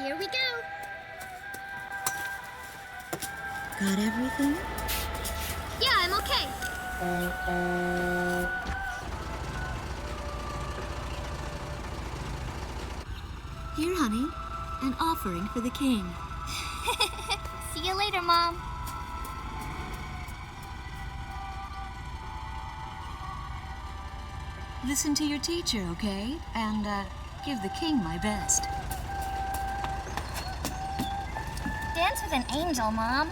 Here we go. Got everything? Yeah, I'm okay. Here, honey. An offering for the king. See you later, Mom. Listen to your teacher, okay? And, give the king my best. Dance with an angel, Mom.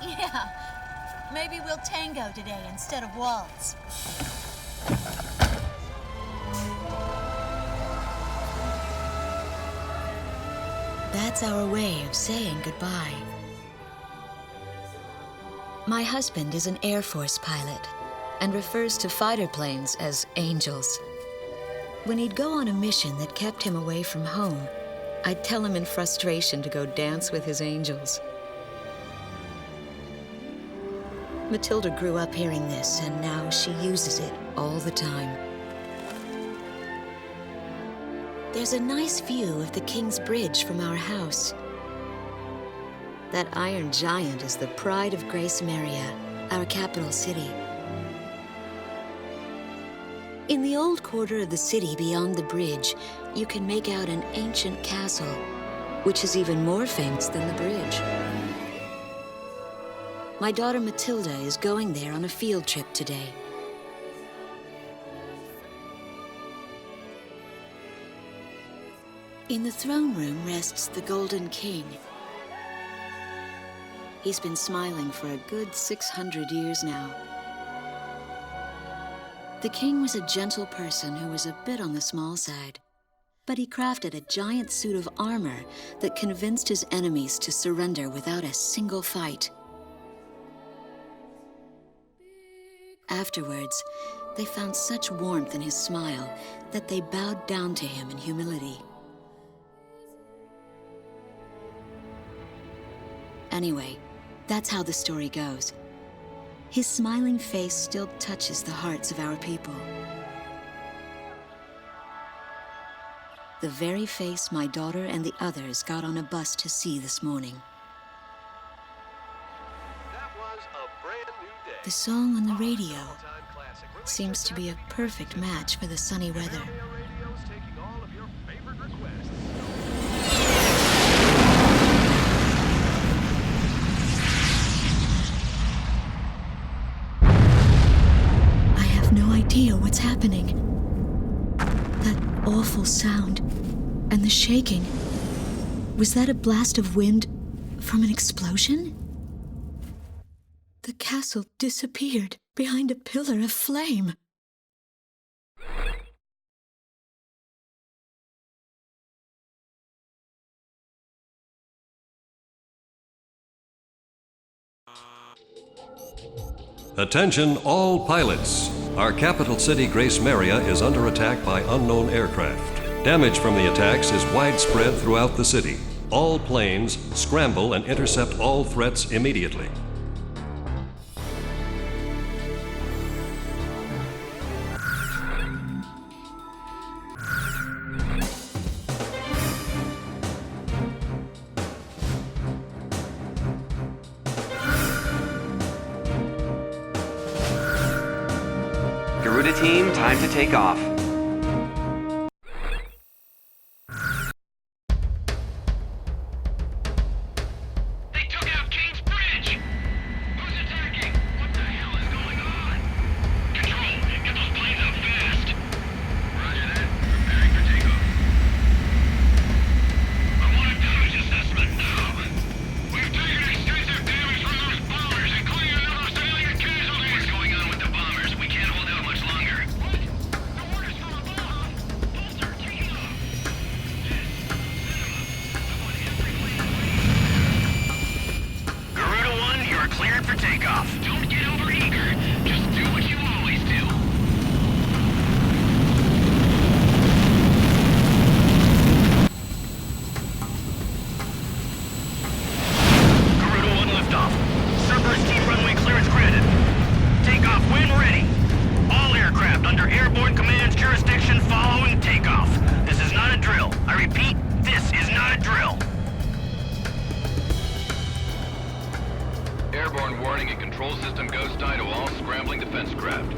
Yeah. Maybe we'll tango today instead of waltz. That's our way of saying goodbye. My husband is an Air Force pilot and refers to fighter planes as angels. When he'd go on a mission that kept him away from home, I'd tell him in frustration to go dance with his angels. Matilda grew up hearing this, and now she uses it all the time. There's a nice view of the King's Bridge from our house. That iron giant is the pride of Gracemeria, our capital city. In the old quarter of the city beyond the bridge, you can make out an ancient castle, which is even more famous than the bridge. My daughter Matilda is going there on a field trip today. In the throne room rests the Golden King. He's been smiling for a good 600 years now. The king was a gentle person who was a bit on the small side, but he crafted a giant suit of armor that convinced his enemies to surrender without a single fight. Afterwards, they found such warmth in his smile that they bowed down to him in humility. Anyway, that's how the story goes. His smiling face still touches the hearts of our people. The very face my daughter and the others got on a bus to see this morning. That was a brand new day. The song on the radio seems to be a perfect match for the sunny weather. Radio's taking all of your favorite requests. I have no idea what's happening. That awful sound and the shaking. Was that a blast of wind from an explosion? The castle disappeared behind a pillar of flame. Attention all pilots. Our capital city Gracemeria is under attack by unknown aircraft. Damage from the attacks is widespread throughout the city. All planes scramble and intercept all threats immediately. Garuda team, time to take off. They took out King's Bridge! Who's attacking? What the hell is going on? Control, get those planes out fast. Roger that. Preparing for takeoff. I want a damage assessment now. We've taken extensive damage from those bombers, including another civilian casualty. What's going on with the bombers? We can't hold out much longer. What? The This is not a drill. Airborne warning and control system ghost eye to all scrambling defense craft.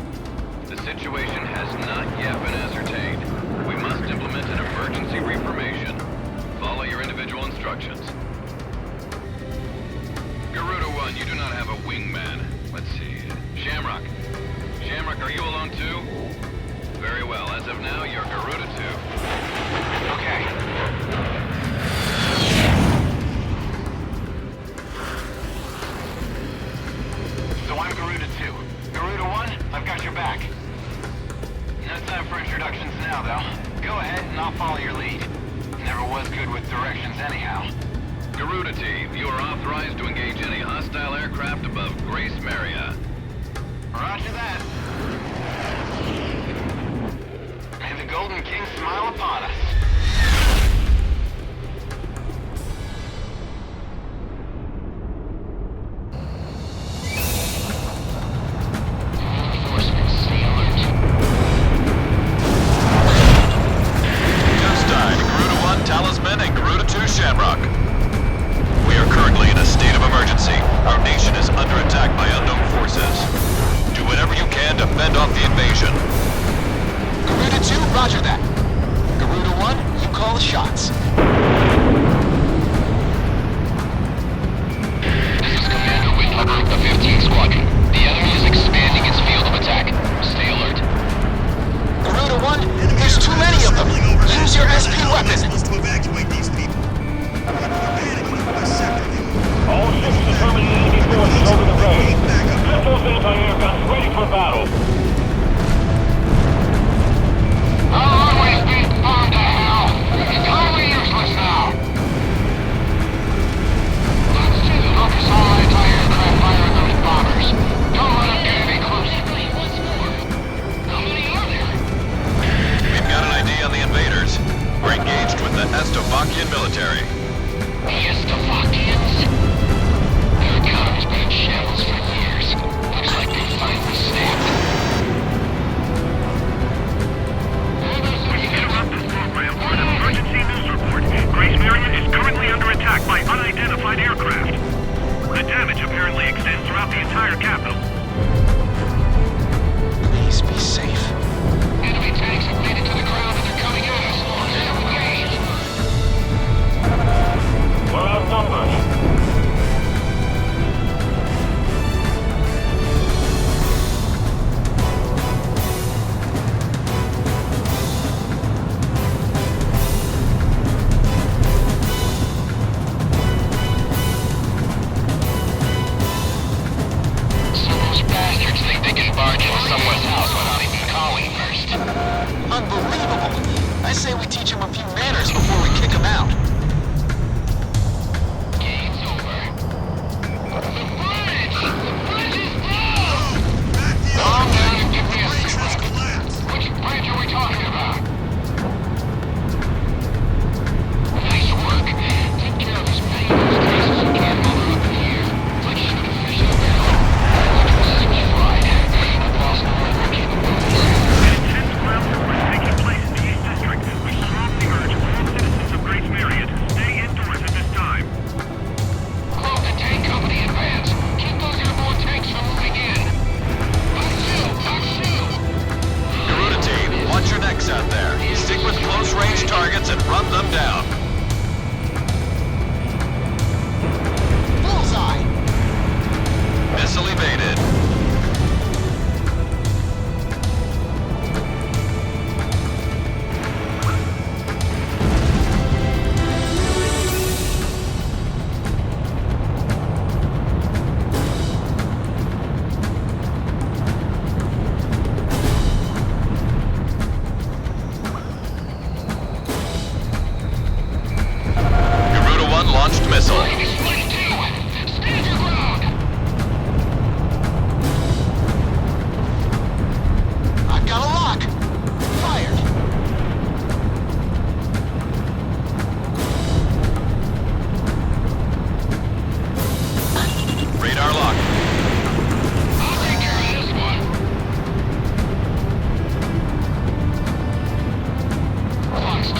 The situation has not yet been ascertained. We must implement an emergency reformation. Follow your individual instructions. Garuda 1, you do not have a wingman. Let's see. Shamrock. Shamrock, are you alone too? Very well. As of now, you're Garuda 2. Okay. So I'm Garuda 2. Garuda 1, I've got your back. No time for introductions now, though. Go ahead and I'll follow your lead. Never was good with directions anyhow. Garuda Team, you are authorized to engage any hostile aircraft above Gracemeria. Roger that. May the Golden King smile upon us. Ghost Eye to Garuda 1 Talisman and Garuda 2 Shamrock. We are currently in a state of emergency. Our nation is under attack by unknown forces. Do whatever you can to fend off the invasion. Garuda 2, roger that. Garuda 1, you call the shots. This is Commander Whitlover of the 15th Squadron. The enemy is expanding its field of attack. Stay alert. Garuda 1, there's too many of them. Use your SP weapon. To evacuate these people. All ships determine enemy forces over the road. Get those anti-air guns ready for battle. Our runway's being bombed to hell. It's totally useless now. Let's focus all anti-aircraft fire on those bombers. Don't let them get any closer. How many are there? We've got an ID on the invaders. We're engaged with the Estovakian military. The Estovakians? Their economy's been in shambles for years. Looks like they finally snapped. We interrupt this program for an emergency news report. Gracemeria is currently under attack by unidentified aircraft. The damage apparently extends throughout the entire capital. Please be safe. Enemy tanks have made it to the ground and they're coming at us. Engage! We're outnumbered. So those bastards think they can barge into someone's house without even calling first. Unbelievable. I say we teach him a few manners before we kick him out. Game's over. The bridge! The bridge is down! Calm down and give me a signal. Which bridge are we talking about? Nice work. Take care of as many of those cases you can while they're up in the air. Like shoot a fish in a barrel. Like a semi fried. I've lost all my capabilities. An intense ground war is taking place in the East District. We strongly urge all citizens of Gracemeria to stay indoors at this time. Cloak and tank company advance. Keep those airborne tanks from moving in. Back Garuda Team, watch your necks out there. Stick with close-range targets and run them down. Bullseye! Missile evaded. Garuda 1 launched missile. Stand your ground! I've got a lock. Fired. Radar lock. I'll take care of this one. Fox 2.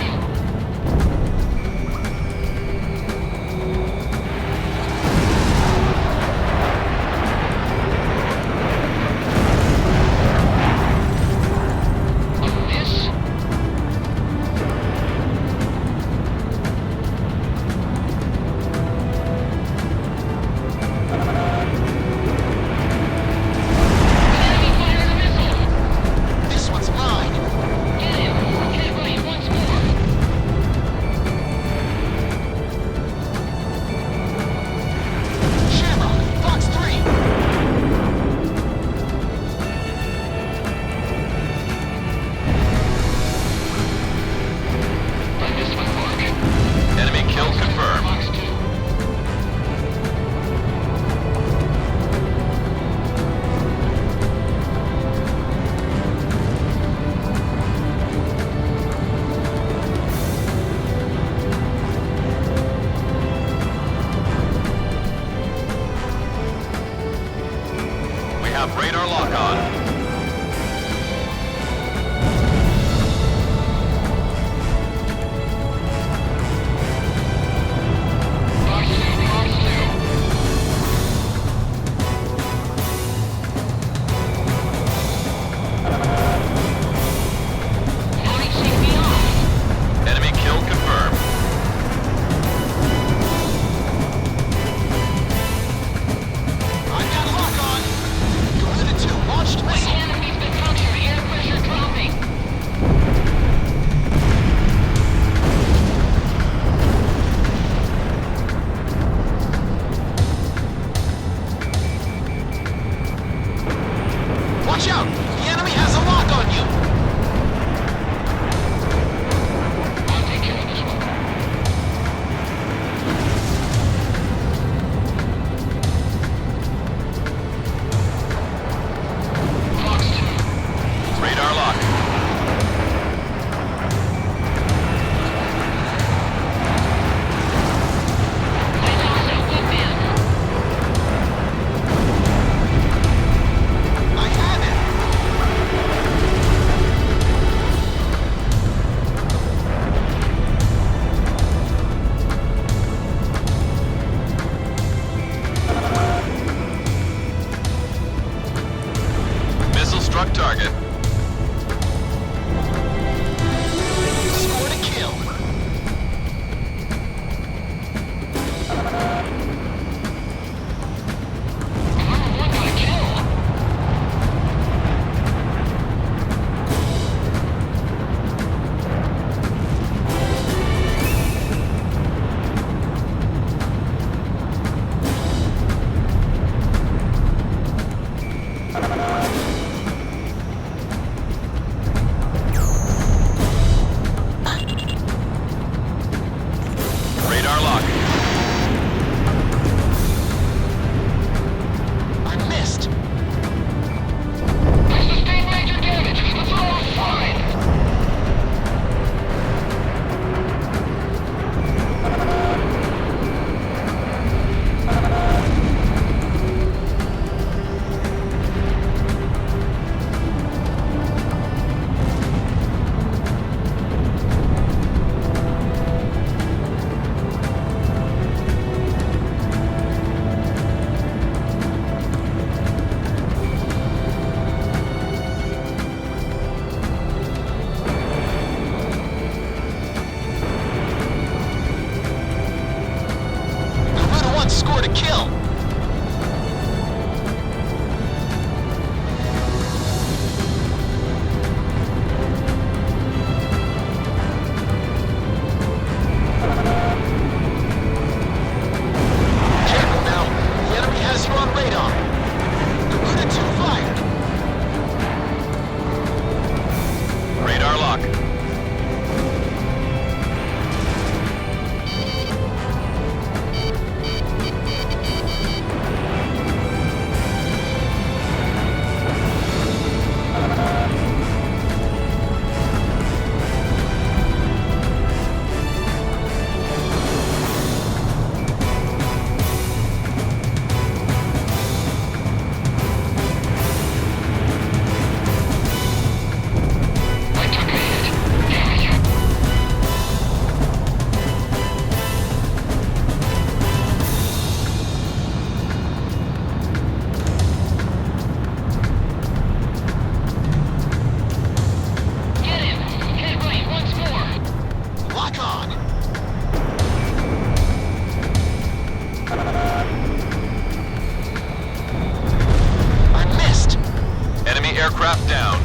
aircraft down.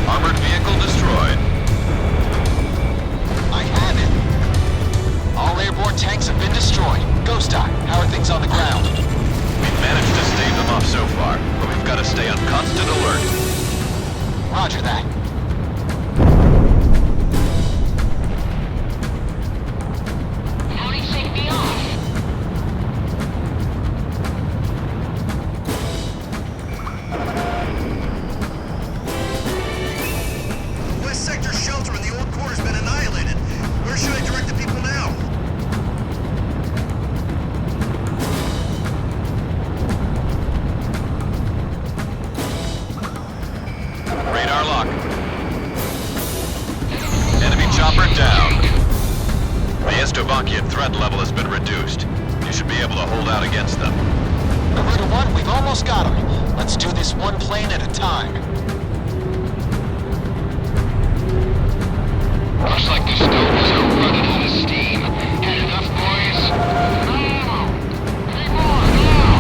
Armored vehicle destroyed. I have it. All airborne tanks have been destroyed. Ghost Eye, how are things on the ground? We've managed to stave them off so far, but we've got to stay on constant alert. Roger that. Howdy, safety off. West Sector shelter in the old quarter's been annihilated. Where should I direct the people now? Radar lock. Enemy chopper down. The Estovakian threat level has been reduced. You should be able to hold out against them. Garuda 1, we've almost got him. Let's do this one plane at a time. Looks like the stoves are running out of steam. Had enough, boys? No! Three more, now!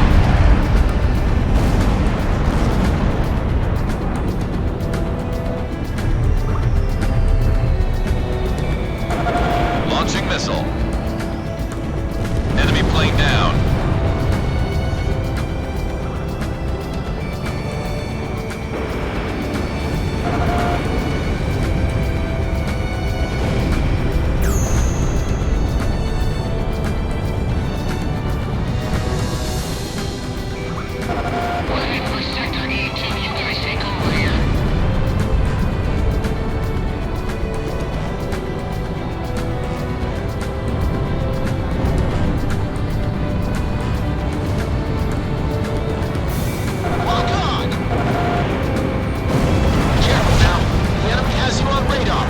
Launching missile. Enemy plane down. Wait for Sector E2, you guys take over here. Lock on! Careful now. The enemy has you on radar.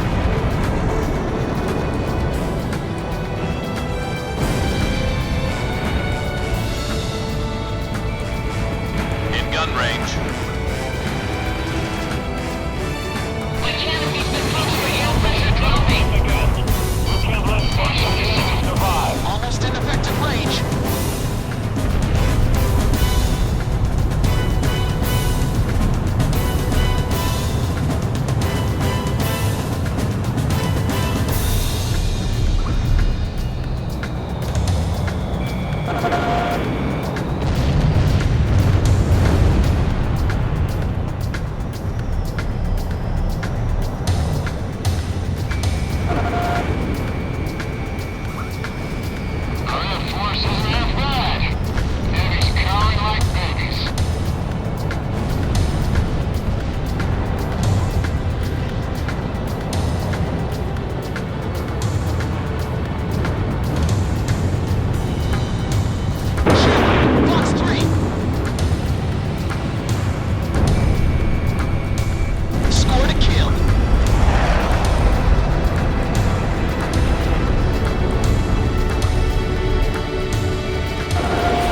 In gun range. My canopies been constantly air pressure dropping. We can't let Fox survive. Almost in effective range. Our force isn't half bad. Enemies cowering like babies. Shoot! Fox 3! Scored a kill.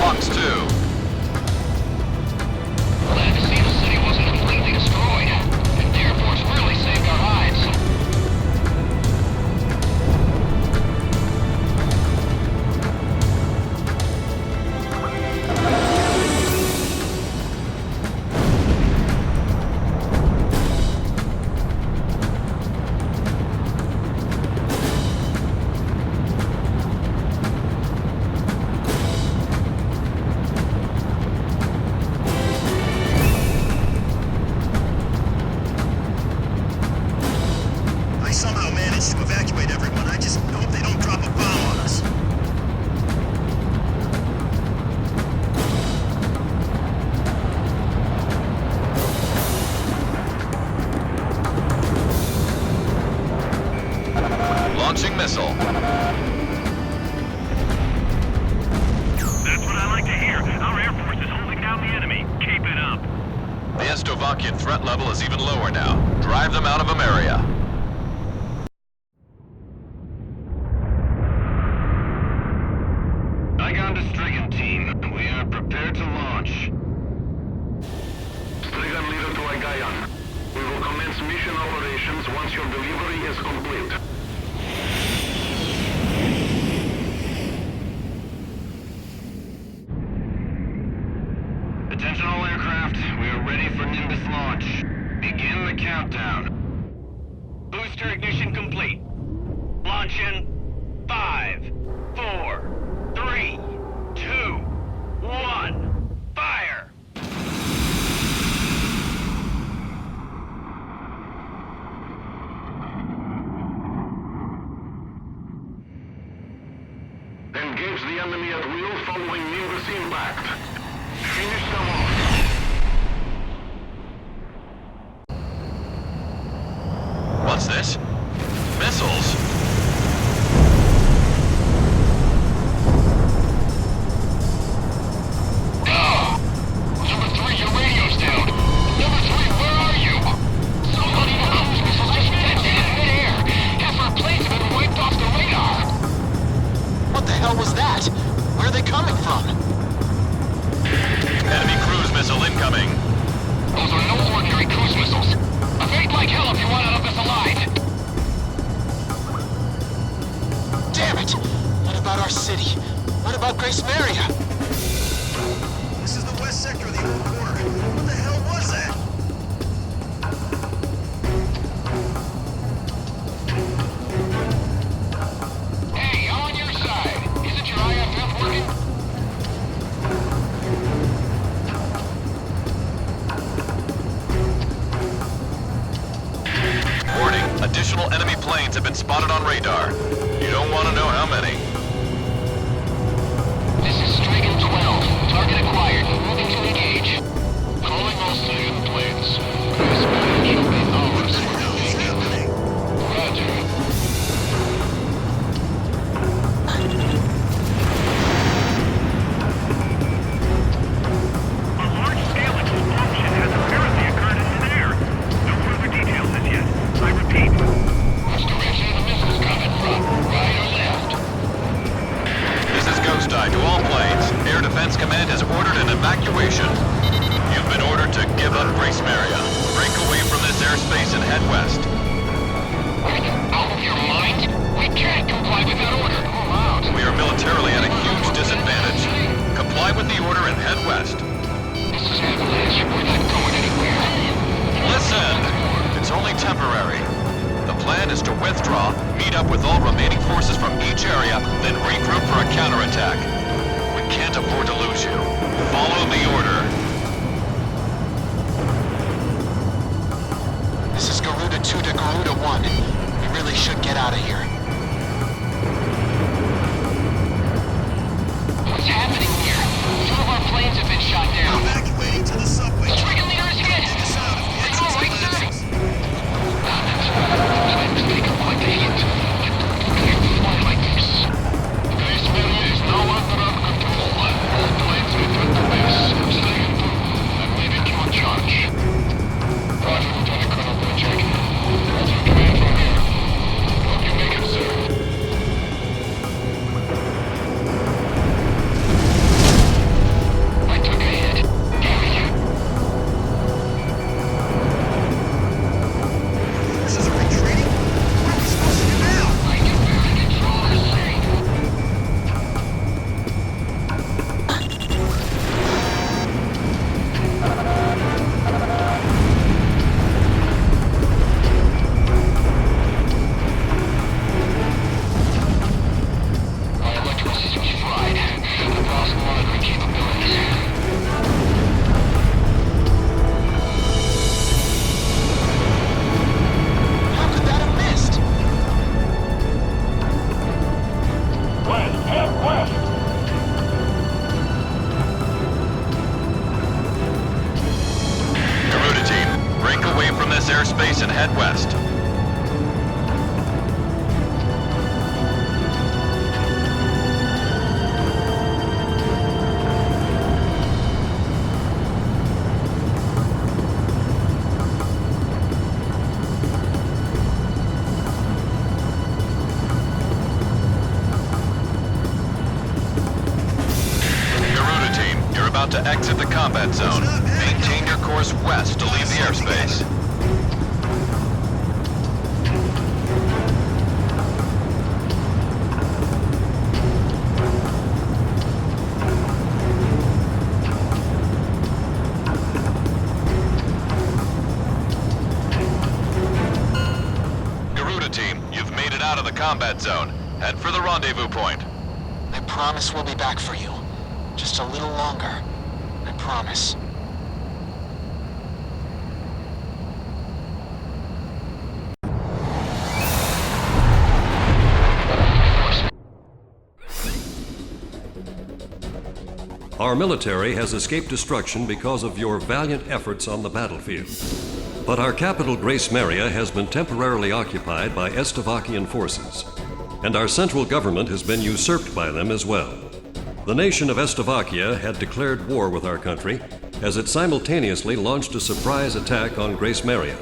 Fox 2. Glad to see the city wasn't completely destroyed. The Air Force really saved our lives. I somehow managed to evacuate everyone. I just hope they don't drop a bomb on us. Launching missile. That's what I like to hear. Our Air Force is holding down the enemy. Keep it up. The Czechoslovakian threat level is even lower now. Drive them out of Emmerian. Saigon to Strigan team. We are prepared to launch. Strigan leader to Agayan. We will commence mission operations once your delivery is complete. Attention all aircraft. We are ready for Nimbus launch. Begin the countdown. Booster ignition complete. Launch in 5, 4, 3, 2, 1. Fire! Engage the enemy at will following Nimbus impact. Finish them off. What's this? Missiles? Number 3, your radio's down. Number 3, where are you? Somebody in a cruise missile just detonated in midair. Half our planes have been wiped off the radar. What the hell was that? Where are they coming from? Enemy cruise missile incoming. Those are no ordinary cruise missiles. Evade like hell if you want out of this alive. Damn it! What about our city? What about Gracemeria? This is the west sector of the old quarter. What the hell was that? Hey, I'm on your side. Isn't your IFF working? Warning, additional enemy planes have been spotted on radar. You don't want to know how many. This is Strigan 12. Target acquired. Moving to engage. Calling all civilian planes. Gracemeria should be ours for What's happening? Roger. A large-scale explosion has apparently occurred in midair. No further details as yet. I repeat. Which direction are the missiles coming from? Right or left? This is Ghost Eye to all planes. Air Defense Command has ordered an evacuation. You've been ordered to give up Gracemeria. Break away from this airspace and head west. Are you out of your mind? We can't comply with that order. Move out. We are militarily at a huge disadvantage. Comply with the order and head west. This is Avalanche. We're not going anywhere. Listen! It's only temporary. The plan is to withdraw, meet up with all remaining forces from each area, then regroup for a counterattack. We can't afford to lose you. Follow the order. This is Garuda 2 to Garuda 1. We really should get out of here. What's happening here? 2 of our planes have been shot down. Evacuating to the subway. The Strigan leader is hit! Dig us out if the Are you exit's alright, sir? collapses. Planes take up quite the hit. We can't fly like this. Gracemeria is now under our control. All planes return to base. Strigan 2, I'm leaving you in charge. Roger, Lieutenant Colonel Bridgek. What's your command from here? Hope you make it exit the combat zone. Maintain your course west to leave the airspace. Garuda team, you've made it out of the combat zone. Head for the rendezvous point. I promise we'll be back for you. Just a little longer. I promise. Our military has escaped destruction because of your valiant efforts on the battlefield. But our capital, Gracemeria, has been temporarily occupied by Estavakian forces, and our central government has been usurped by them as well. The nation of Estavakia had declared war with our country as it simultaneously launched a surprise attack on Gracemeria.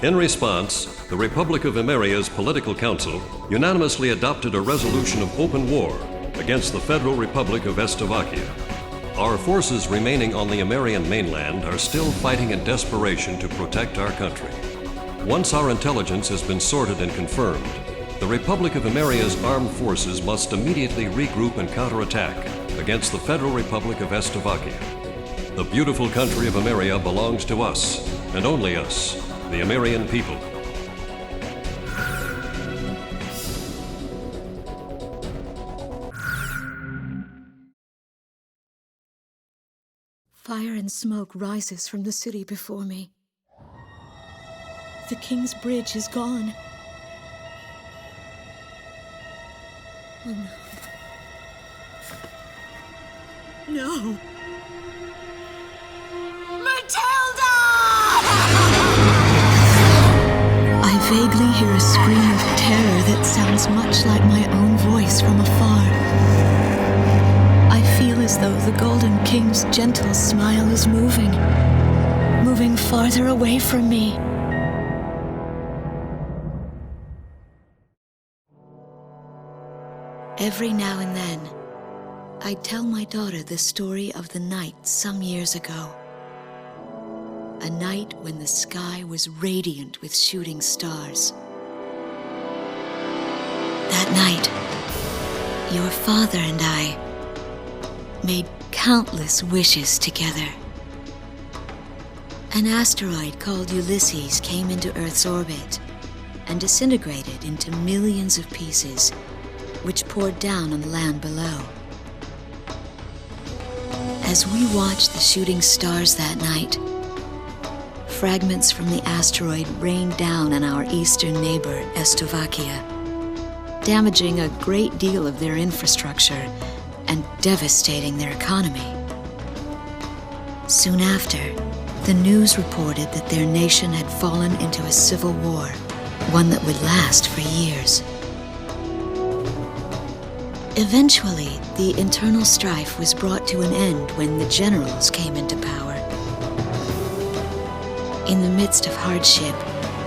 In response, the Republic of Emmeria's political council unanimously adopted a resolution of open war against the Federal Republic of Estavakia. Our forces remaining on the Emmerian mainland are still fighting in desperation to protect our country. Once our intelligence has been sorted and confirmed, the Republic of Emmeria's armed forces must immediately regroup and counterattack against the Federal Republic of Estavakia. The beautiful country of Emmeria belongs to us, and only us, the Emmerian people. Fire and smoke rises from the city before me. The King's Bridge is gone. Oh no. No! Matilda! I vaguely hear a scream of terror that sounds much like my own voice from afar. I feel as though the Golden King's gentle smile is moving farther away from me. Every now and then, I tell my daughter the story of the night some years ago. A night when the sky was radiant with shooting stars. That night, your father and I made countless wishes together. An asteroid called Ulysses came into Earth's orbit and disintegrated into millions of pieces, which poured down on the land below. As we watched the shooting stars that night, fragments from the asteroid rained down on our eastern neighbor, Estavakia, damaging a great deal of their infrastructure and devastating their economy. Soon after, the news reported that their nation had fallen into a civil war, one that would last for years. Eventually, the internal strife was brought to an end when the generals came into power. In the midst of hardship,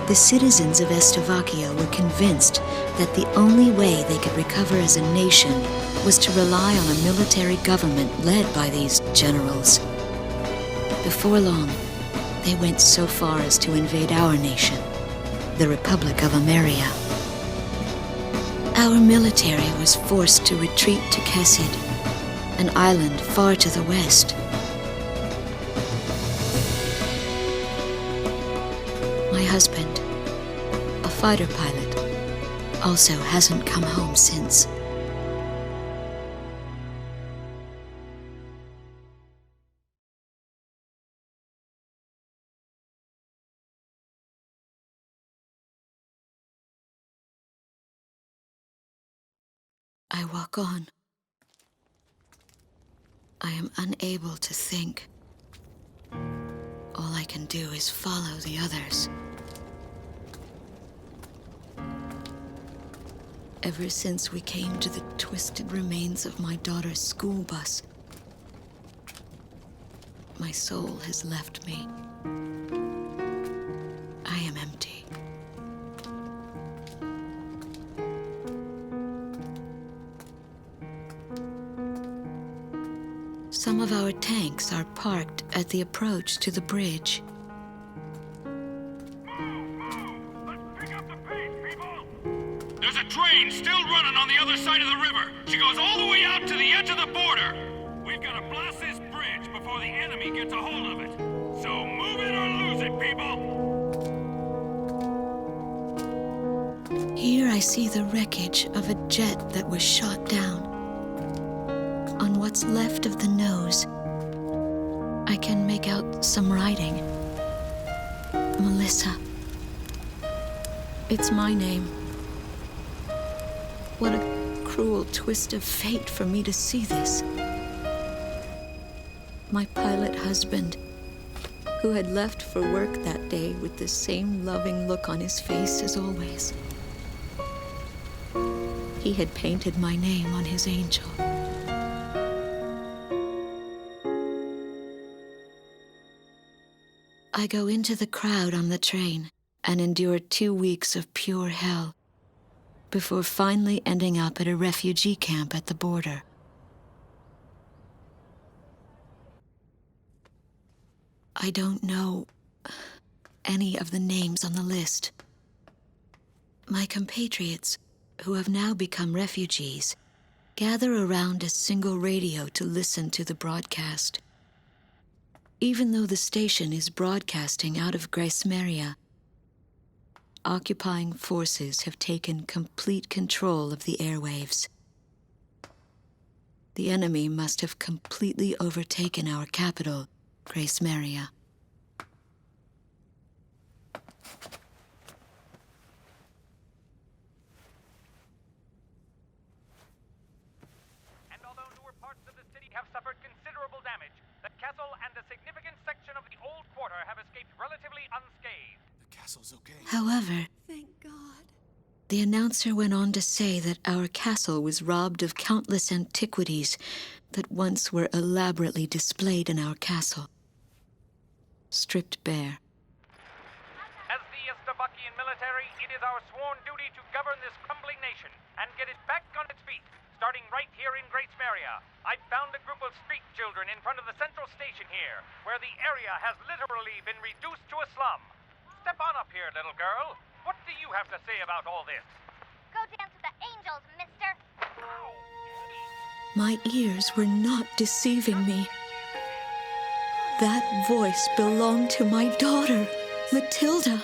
the citizens of Estavakia were convinced that the only way they could recover as a nation was to rely on a military government led by these generals. Before long, they went so far as to invade our nation, the Republic of Emmeria. Our military was forced to retreat to Kesid, an island far to the west. My husband, a fighter pilot, also hasn't come home since. I walk on. I am unable to think. All I can do is follow the others. Ever since we came to the twisted remains of my daughter's school bus, my soul has left me. I am empty. Some of our tanks are parked at the approach to the bridge. Let's pick up the pace, people! There's a train still running on the other side of the river. She goes all the way out to the edge of the border. We've got to blast this bridge before the enemy gets a hold of it. So move it or lose it, people! Here I see the wreckage of a jet that was shot down. On what's left of the nose, I can make out some writing. Melissa. It's my name. What a cruel twist of fate for me to see this. My pilot husband, who had left for work that day with the same loving look on his face as always. He had painted my name on his angel. I go into the crowd on the train and endure 2 weeks of pure hell before finally ending up at a refugee camp at the border. I don't know any of the names on the list. My compatriots, who have now become refugees, gather around a single radio to listen to the broadcast. Even though the station is broadcasting out of Gracemeria, occupying forces have taken complete control of the airwaves. The enemy must have completely overtaken our capital, Gracemeria. And although newer parts of the city have suffered considerable damage, the castle and a significant section of the old quarter have escaped relatively unscathed. The castle's okay. However, Thank God. the announcer went on to say that our castle was robbed of countless antiquities that once were elaborately displayed in our castle. Stripped bare. As the Estevakian military, it is our sworn duty to govern this crumbling nation and get it back on its feet, starting right here in Gracemeria. I found a group of street children in front of the central station here, where the area has literally been reduced to a slum. Step on up here, little girl. What do you have to say about all this? Go dance with the angels, mister. My ears were not deceiving me. That voice belonged to my daughter, Matilda.